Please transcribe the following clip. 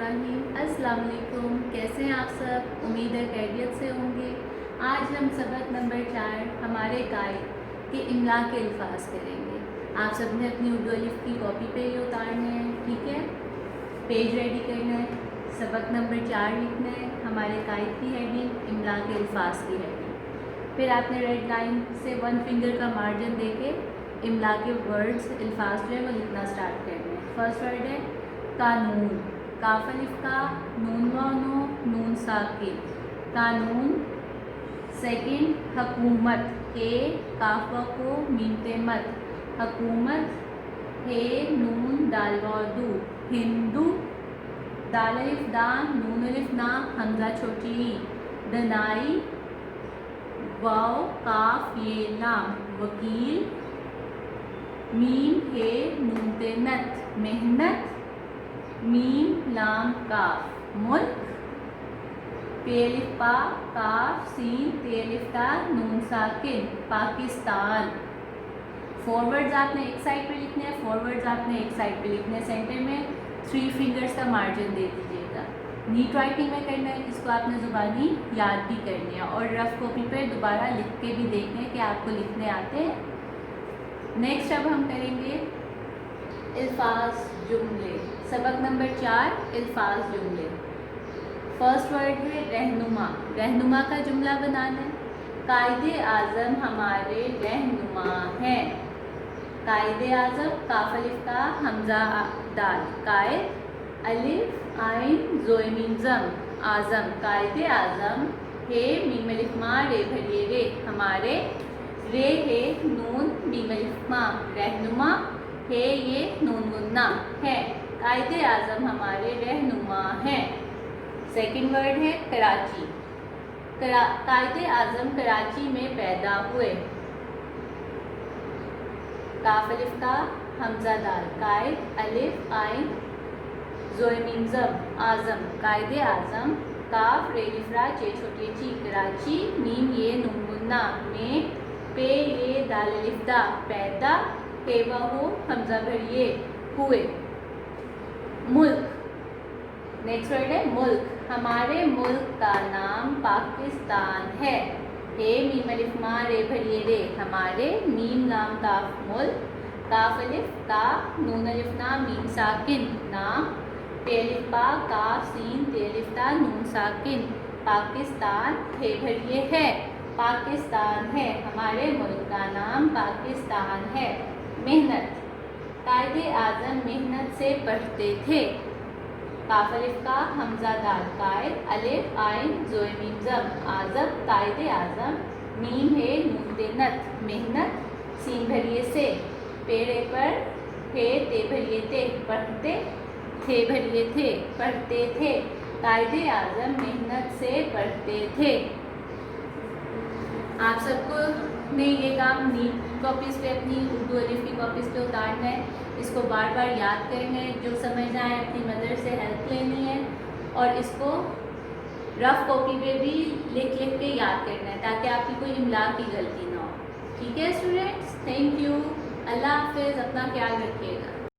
बिस्मिल्लाहिर्रहमानिर्रहीम। अस्सलाम वालेकुम। कैसे हैं आप सब? उम्मीद है खैरियत से होंगे। आज हम सबक नंबर 4 हमारे कायद के इमला के अल्फाज करेंगे। आप सब ने अपनी उर्दू अलिफ की कॉपी पे ही उतारने हैं, ठीक है? पेज रेडी करना है, सबक नंबर 4 लिखना है, हमारे कायद की हेडिंग, इमला के अल्फाज की हेडिंग। फिर आपने रेड लाइन से 1 फिंगर का मार्जिन देके इमला के वर्ड्स अल्फाज जो है वो लिखना स्टार्ट करना है। फर्स्ट वर्ड है कानून, काफ अलिफ का, नून वानो, नून साकिन, कानून। सेकंड हकूमत, हे काफ को मीम ते मत, हकूमत, हे नून दाल वादू, हिंदू, दाल अलिफ दा, नून अलिफ ना, हमजा छोटी ई, दनाई, वाव काफ ये लाम, वकील, मीम हे नून ते नत, मेहनत, मीम लाम काफ, मुल्क, पे अलिफ पा, काफ सीन ते अलिफ ता, नून साकिन, पाकिस्तान। फॉरवर्ड्स आपने एक साइड पे लिखने हैं, फॉरवर्ड्स आपने एक साइड पे लिखने हैं। सेंटर में 3 फिंगर्स का मार्जिन दे दीजिएगा। नीट राइटिंग में करना है, इसको आपने ज़ुबानी याद भी करनी है और रफ कॉपी पे दोबारा लिख के भी देखना है कि आपको लिखने आते हैं। नेक्स्ट अब हम करेंगे अल्फाज जुमले। सबक नंबर 4 अल्फाज जुमले। फर्स्ट वर्ड है रहनुमा, रहनुमा का जुमला बनाना है। कायदे आज़म हमारे रहनुमा हैं, कायदे आज़म, काफ अलिफ का, हमजा दाल, कायद, अलिफ आइन जोए मीम जम, आज़म, कायदे आज़म, हे मीम अलिफ मा रे भरिए रे, हमारे, रे है नून मीम अलिफ मा, रहनुमा, है ये नून गुन्ना, है, कायदे आज़म हमारे रहनुमा हैं। सेकंड वर्ड है कराची, कायदे आज़म कराची में पैदा हुए, काफ अलिफ का, हमजा दाल, कायद, अलिफ आइन जोए मीम जम, आज़म, कायदे आज़म, काफ रे लिफरा चे छोटी ची, कराची, मीम ये नून गुन्ना, में, पे ये दाल अलिफ दा, पैदा, हे हो हमजा भरिए, हुए। मुल्क, नेक्स्ट वर्ड है मुल्क, हमारे मुल्क का नाम पाकिस्तान है, हे मीम अलिफ मा रे भरिए रे, हमारे, मीम लाम काफ मुल्क, काफ अलिफ का, नून अलिफ ना, मीम साकिन, नाम, पे अलिफ पा, काफ सीन ते अलिफ ता, नून साकिन, पाकिस्तान, हे भरिए है, पाकिस्तान है, हमारे मुल्क का नाम पाकिस्तान है। मेहनत, कायदे आज़म मेहनत से पढ़ते थे, काफ अलिफ का, हमजा दाल, कायद, अलिफ आइन जोए मीम जम, आज़म, कायदे आज़म, मीम है नून ते नत, मेहनत, सीन भरिए से, पेड़े पर, हे ते भरिए ते, पढ़ते, थे भरिए थे, पढ़ते थे, कायदे आज़म मेहनत से पढ़ते थे। आप सबको ने ये काम नीट कॉपीज़ पे, अपनी उर्दू अलिफ की कॉपीज़ पे उतारना है, इसको बार बार याद करना है, जो समझ आए अपनी मदर से हेल्प लेनी है और इसको रफ कॉपी पे भी लिख के याद करना है ताकि आपकी कोई इमला की गलती ना हो। ठीक है स्टूडेंट्स, थैंक यू, अल्लाह हाफिज़, अपना ख्याल रखिएगा।